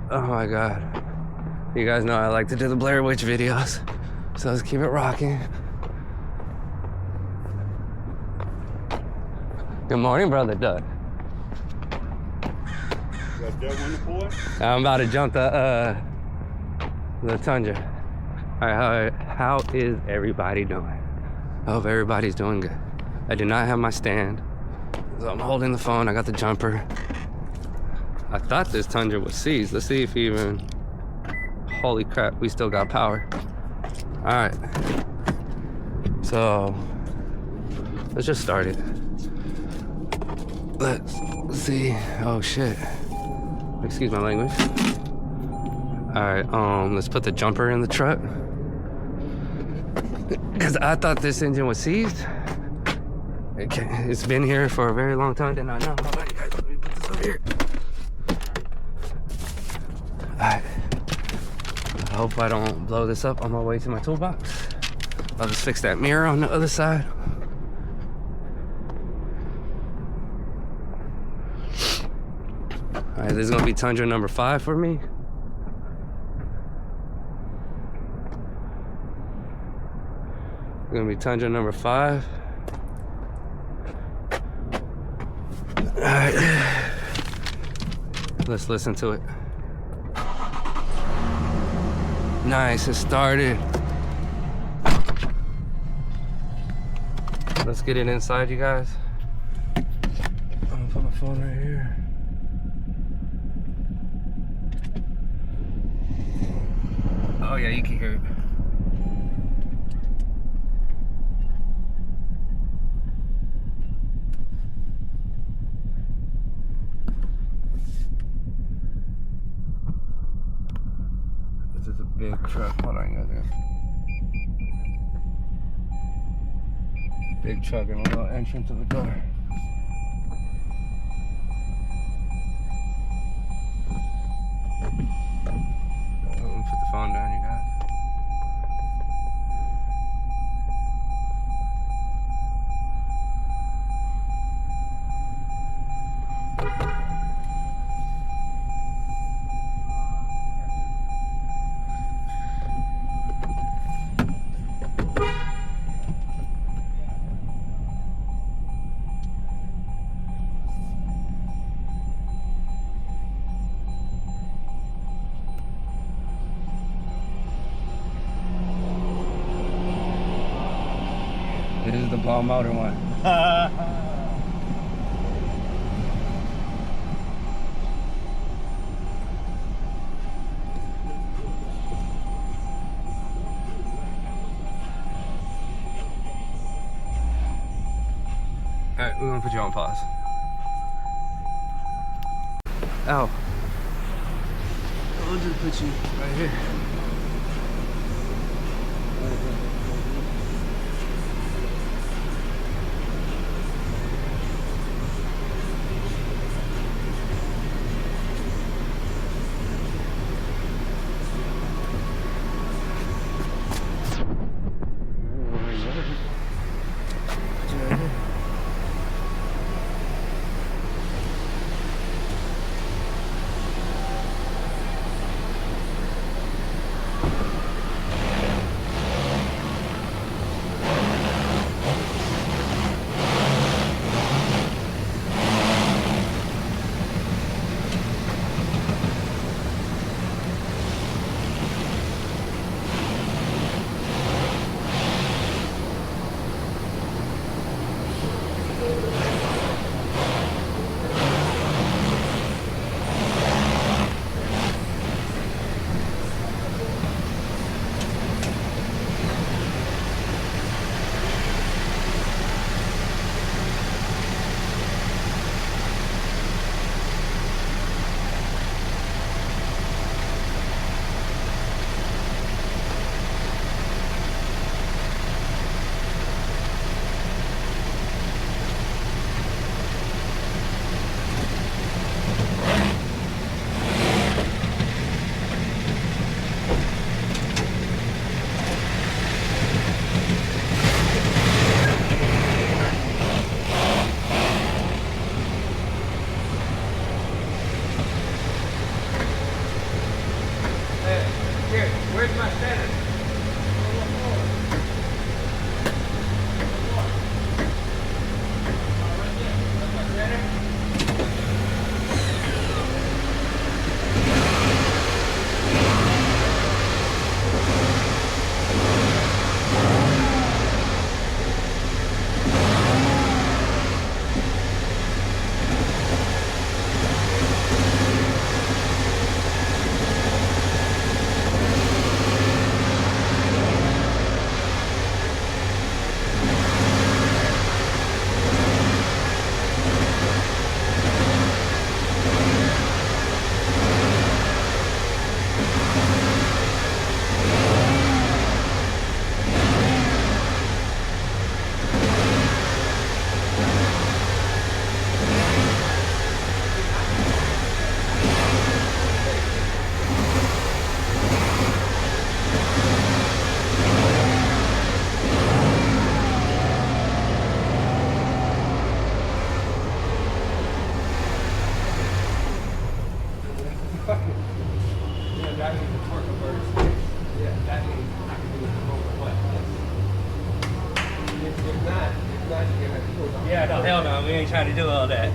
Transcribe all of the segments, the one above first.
Oh my god. You guys know I like to do the Blair Witch videos, so let's keep it rocking. Good morning, Brother Doug. Got that one to pull it? I'm about to jump the Tundra. All right, how is everybody doing? I hope everybody's doing good. I do not have my stand, so I'm holding the phone. I got the jumper. I thought this Tundra was seized. Let's see if even, holy crap, we still got power. All right, so let's just start it. Let's see. Oh shit. Excuse my language. All right, let's put the jumper in the truck. Because I thought this engine was seized. It's been here for a very long time, didn't I know? Hold on, guys, let me put this over here. All right. I hope I don't blow this up on my way to my toolbox. I'll just fix that mirror on the other side. All right, this is gonna be Tundra number 5 for me. Gonna be Tundra number 5. All right, let's listen to it. Nice, it started. Let's get it inside, you guys. I'm gonna put my phone right here. Oh yeah, you can hear it. This is a big truck. Hold on, guys. Big truck and a little entrance of the door. Put the phone down, you guys. It is the ball motor one. Alright, we're gonna put you on pause. Ow. I'll just put you right here. ain't trying to do all that.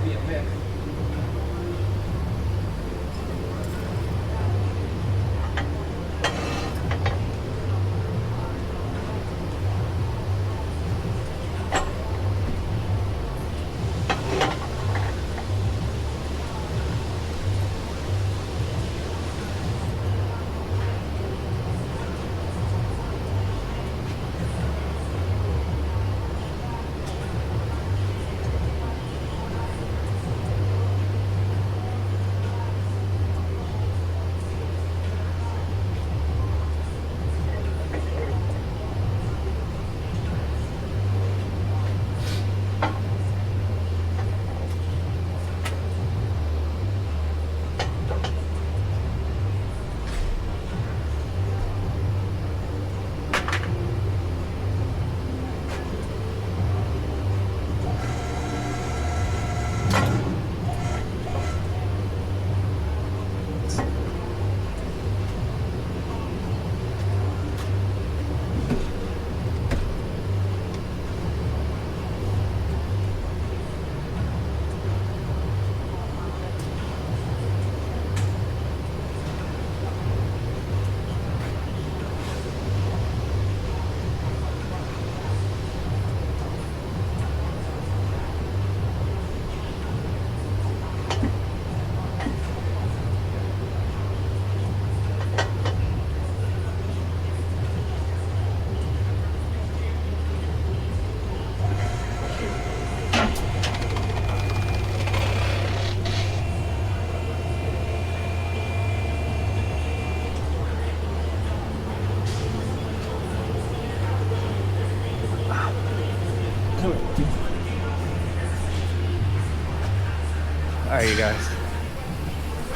Alright, you guys.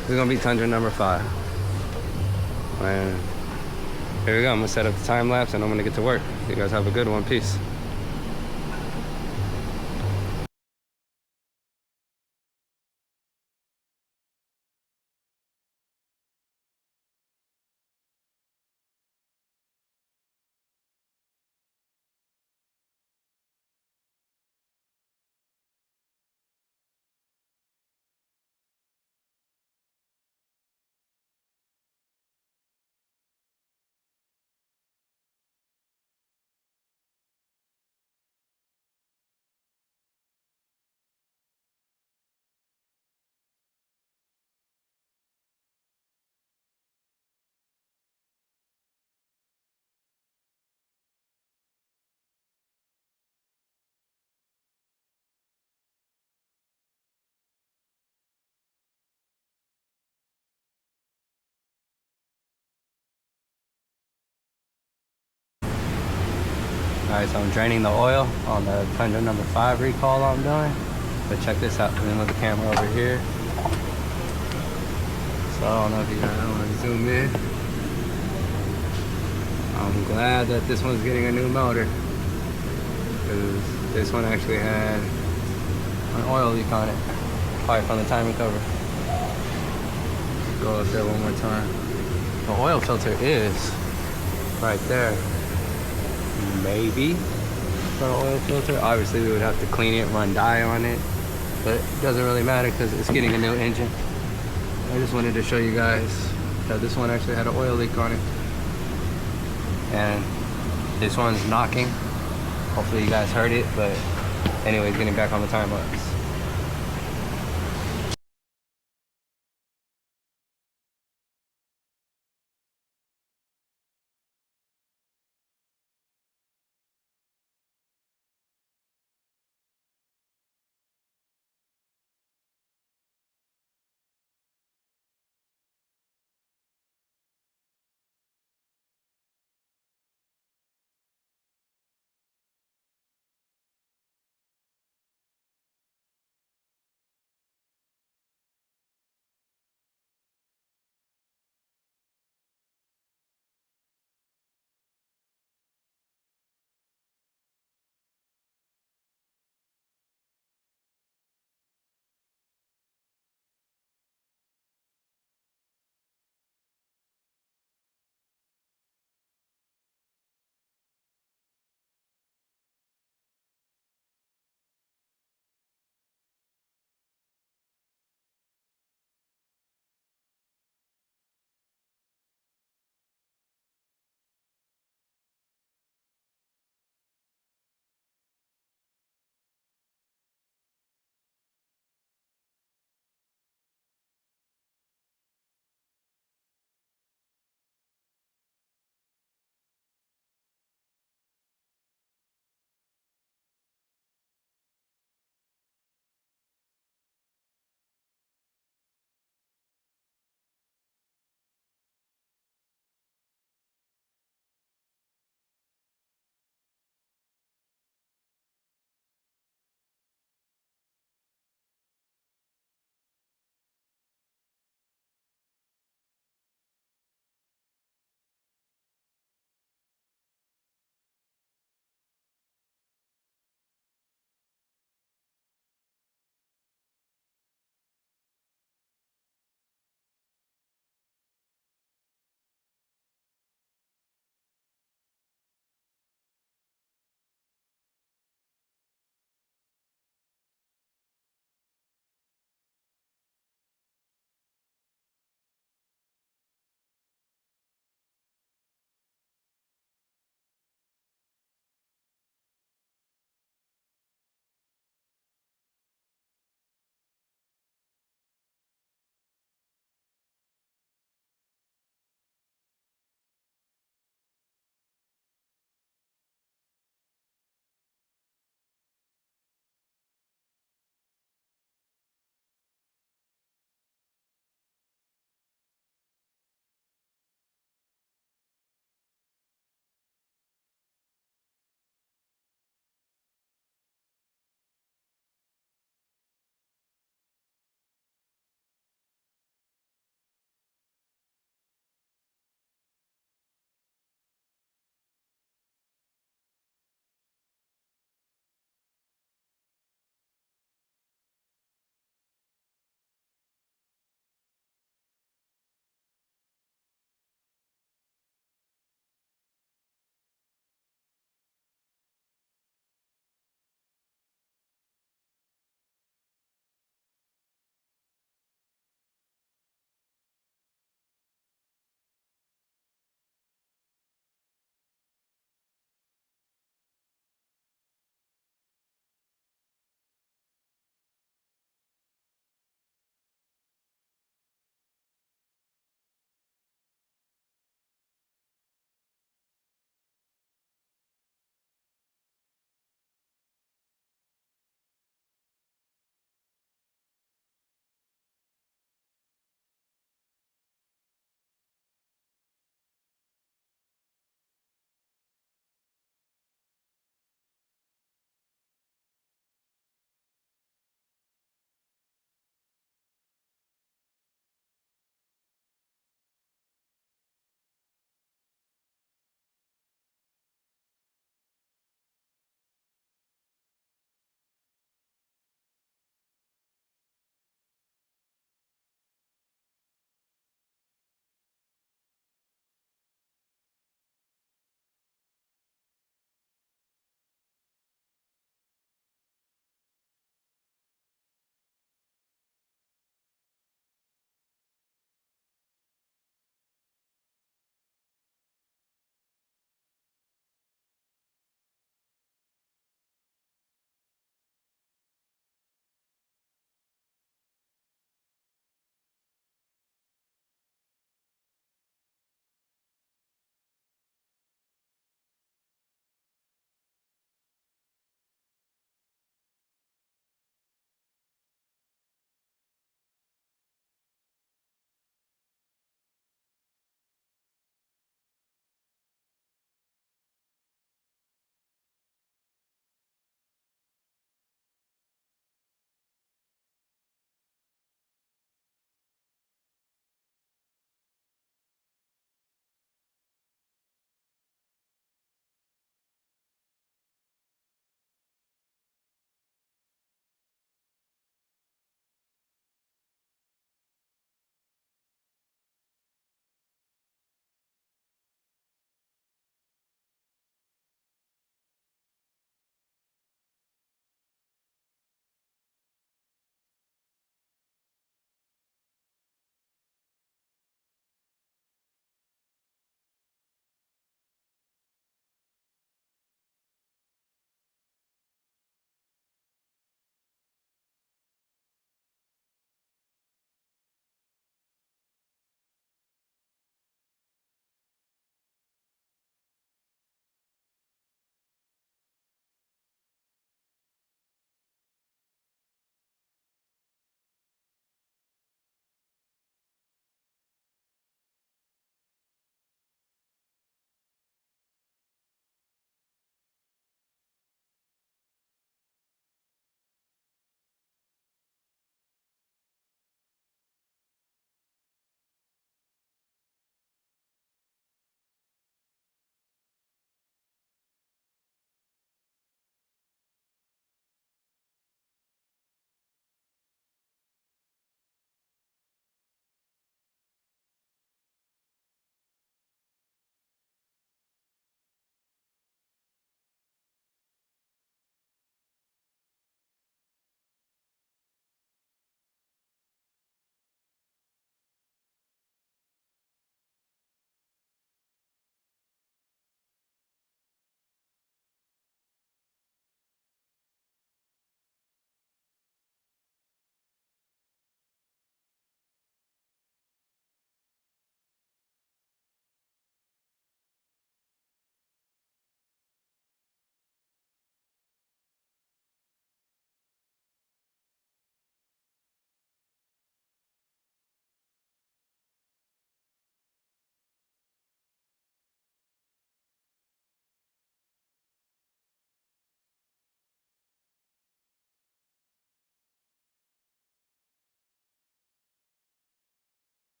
This is gonna be Tundra number 5. And here we go. I'm gonna set up the time lapse and I'm gonna get to work. You guys have a good one. Peace. Alright, so I'm draining the oil on the Tundra number 5 recall I'm doing. But check this out, I'm gonna move the camera over here. So I don't know if you guys want to zoom in. I'm glad that this one's getting a new motor, because this one actually had an oil leak on it, probably from the timing cover. Go up there one more time. The oil filter is right there. Maybe for an oil filter. Obviously we would have to clean it, run dye on it, but it doesn't really matter because it's getting a new engine. I just wanted to show you guys that this one actually had an oil leak on it, and this one's knocking. Hopefully you guys heard it, but anyways, getting back on the time lapse.